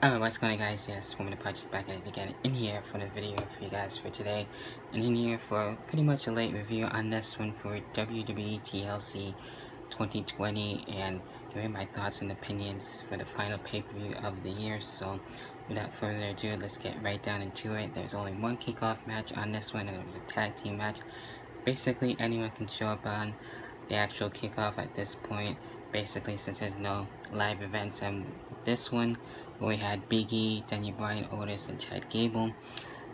Alright, what's going on, guys? Yes, Woman Project back at it again in here for the video for you guys for today, and in here for pretty much a late review on this one for WWE TLC 2020 and giving my thoughts and opinions for the final pay-per-view of the year. So without further ado, let's get right down into it. There's only one kickoff match on this one, and it was a tag team match. Basically, anyone can show up on the actual kickoff at this point, basically, since there's no live events. And this one, we had Big E, Daniel Bryan, Otis, and Chad Gable.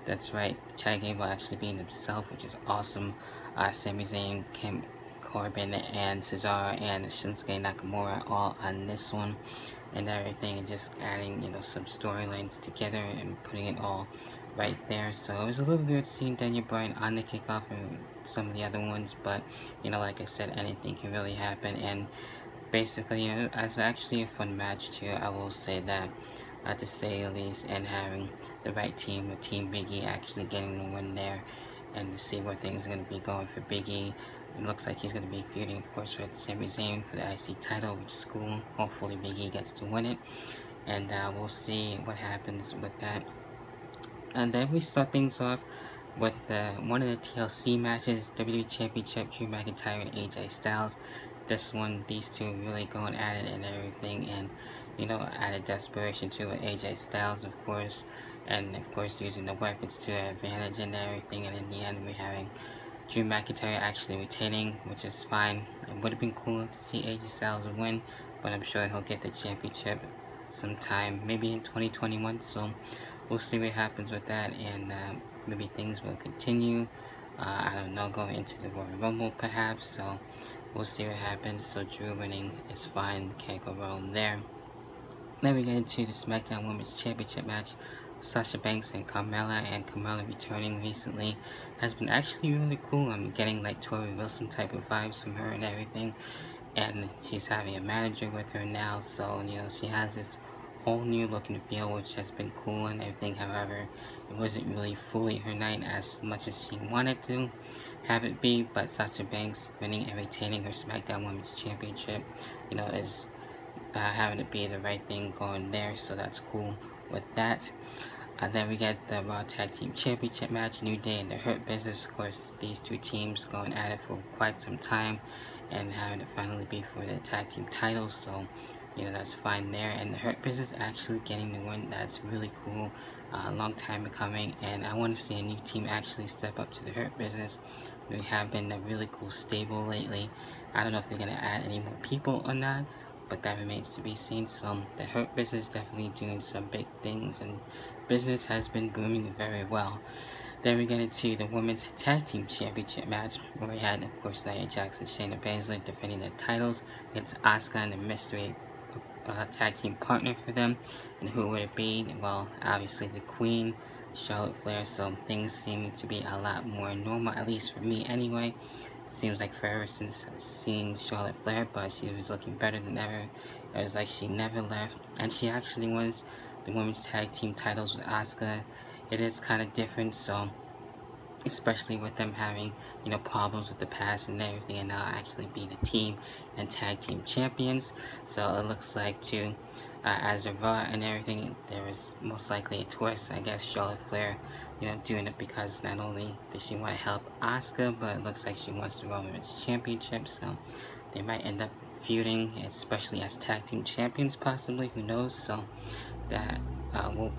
That's right, Chad Gable actually being himself, which is awesome. Sami Zayn, Kim Corbin, and Cesaro, and Shinsuke Nakamura all on this one, and everything, and just adding, some storylines together and putting it all right there. So it was a little weird seeing Daniel Bryan on the kickoff and some of the other ones, but like I said, anything can really happen. And basically, it's actually a fun match too, I will say that, to say the least, and having the right team with Team Big E actually getting the win there, and to see where things are going to be going for Big E. It looks like he's going to be feuding, of course, with Sami Zayn for the IC title, which is cool. Hopefully Big E gets to win it, and we'll see what happens with that. And then we start things off with one of the TLC matches, WWE Championship, Drew McIntyre and AJ Styles. This one, these two really going at it and everything, and added desperation to it. AJ Styles, of course, and of course using the weapons to their advantage and everything. And in the end, we're having Drew McIntyre actually retaining, which is fine. It would have been cool to see AJ Styles win, but I'm sure he'll get the championship sometime, maybe in 2021. So we'll see what happens with that, and maybe things will continue. I don't know, going into the Royal Rumble perhaps. So we'll see what happens. So Drew winning is fine, can't go wrong there. Then we get into the SmackDown Women's Championship match. Sasha Banks and Carmella, and Carmella returning recently has been actually really cool. I'm getting like Tori Wilson type of vibes from her and everything, and she's having a manager with her now, so she has this whole new look and feel, which has been cool and everything. However, it wasn't really fully her night as much as she wanted to have it be, but Sasha Banks winning and retaining her SmackDown Women's Championship is having it be the right thing going there, so that's cool with that. Then we get the Raw Tag Team Championship match, New Day and the Hurt Business. Of course, these two teams going at it for quite some time, and having it finally be for the tag team titles, so that's fine there. And the Hurt Business actually getting the win, that's really cool. A long time coming, and I want to see a new team actually step up to the Hurt Business. They have been a really cool stable lately. I don't know if they're going to add any more people or not, but that remains to be seen. So the Hurt Business definitely doing some big things, and business has been booming very well. Then we get into the Women's Tag Team Championship match, where we had, of course, Nia Jax and Shayna Baszler defending their titles against Asuka and the mystery tag team partner for them. And who would it be? Well, obviously the Queen, Charlotte Flair. So things seem to be a lot more normal, at least for me anyway. Seems like forever since seeing Charlotte Flair, but she was looking better than ever. It was like she never left, and she actually wins the women's tag team titles with Asuka. It is kind of different, so especially with them having problems with the past and everything, and now actually be the team and tag team champions. So it looks like too, as a Raw and everything, there is most likely a twist. I guess Charlotte Flair doing it because not only does she want to help Asuka, but it looks like she wants the Raw Women's Championship, so they might end up feuding, especially as tag team champions possibly, who knows. So that will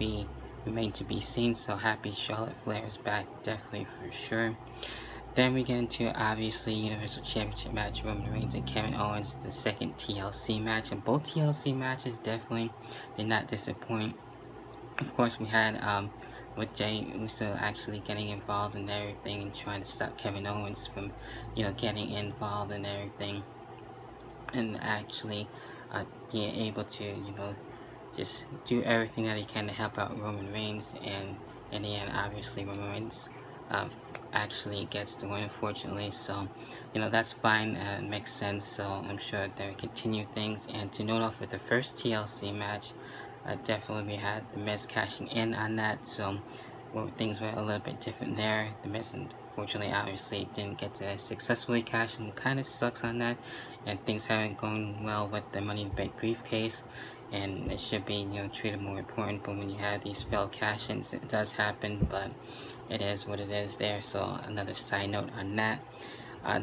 remain to be seen. So happy Charlotte Flair is back, definitely for sure. Then we get into, obviously, Universal Championship match, Roman Reigns and Kevin Owens, the second TLC match, and both TLC matches definitely did not disappoint. Of course, we had with Jey Uso actually getting involved in everything and trying to stop Kevin Owens from getting involved in everything, and actually being able to just do everything that he can to help out Roman Reigns. And in the end, obviously Roman Reigns actually gets the win, unfortunately. So that's fine, makes sense. So I'm sure they'll continue things. And to note off with the first TLC match, definitely we had The Miz cashing in on that, so things were a little bit different there. The Miz, unfortunately, obviously didn't get to successfully cash in. Kind of sucks on that, and things haven't gone well with the Money in the Bank briefcase. and it should be, you know, treated more important. But when you have these failed cash-ins, it does happen, but it is what it is there. So another side note on that.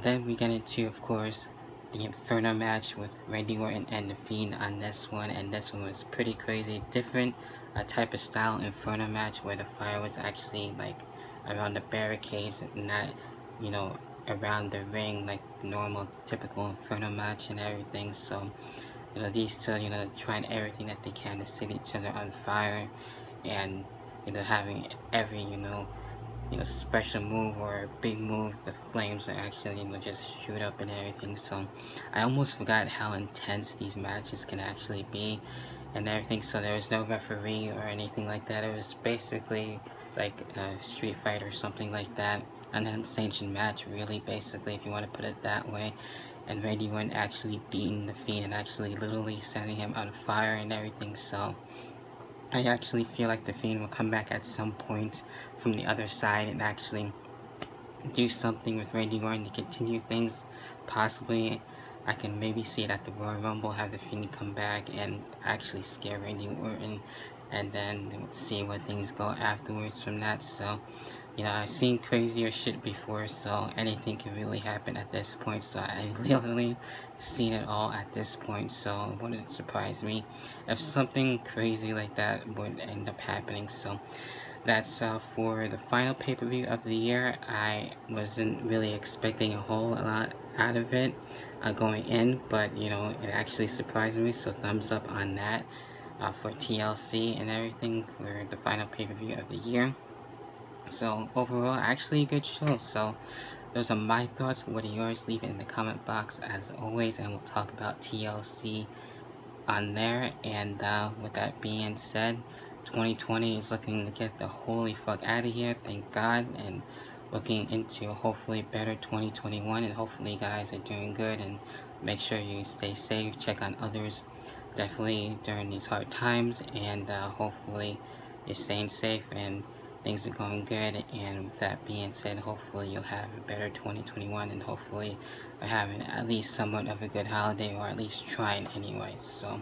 Then we get into, of course, the Inferno match with Randy Orton and the Fiend on this one, and this one was pretty crazy. Different type of style Inferno match where the fire was actually like around the barricades, not, you know, around the ring like normal typical Inferno match and everything. So, you know, these two, you know, trying everything that they can to set each other on fire, and, you know, having every, you know, special move or big move, the flames are actually, you know, just shoot up and everything. So I almost forgot how intense these matches can actually be and everything. So there was no referee or anything like that. It was basically like a street fight or something like that, an unsanctioned match, really, basically, if you want to put it that way. And Randy Orton actually beating the Fiend and actually literally setting him on fire and everything. So I actually feel like the Fiend will come back at some point from the other side and actually do something with Randy Orton to continue things. Possibly, I can maybe see it at the Royal Rumble, have the Fiend come back and actually scare Randy Orton, and then see where things go afterwards from that. So, you know, I've seen crazier shit before, so anything can really happen at this point. So I've literally seen it all at this point, so it wouldn't surprise me if something crazy like that would end up happening. So that's for the final pay-per-view of the year. I wasn't really expecting a whole lot out of it going in, but, you know, it actually surprised me, so thumbs up on that for TLC and everything for the final pay-per-view of the year. So overall, actually a good show. So those are my thoughts. What are yours? Leave it in the comment box as always, and we'll talk about TLC on there. And with that being said, 2020 is looking to get the holy fuck out of here, thank God, and looking into hopefully better 2021. And hopefully you guys are doing good, and make sure you stay safe, check on others definitely during these hard times, and hopefully you're staying safe and things are going good. And with that being said, hopefully you'll have a better 2021, and hopefully we're having at least somewhat of a good holiday, or at least trying anyway. So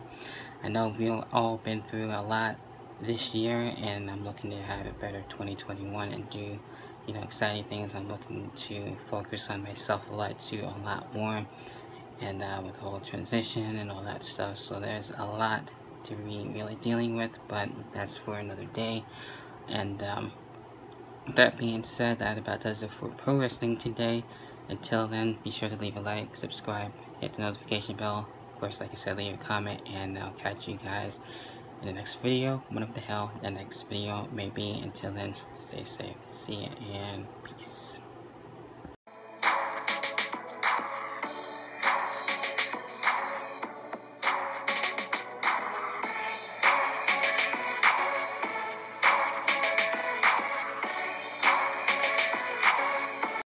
I know we've all been through a lot this year, and I'm looking to have a better 2021 and do, you know, exciting things. I'm looking to focus on myself a lot too, a lot more, and with the whole transition and all that stuff. So there's a lot to be really dealing with, but that's for another day. And that being said, that about does it for pro wrestling today. Until then, be sure to leave a like, subscribe, hit the notification bell. Of course, like I said, leave a comment, and I'll catch you guys in the next video, whatever the hell the next video may be. Until then, stay safe. See ya, and peace.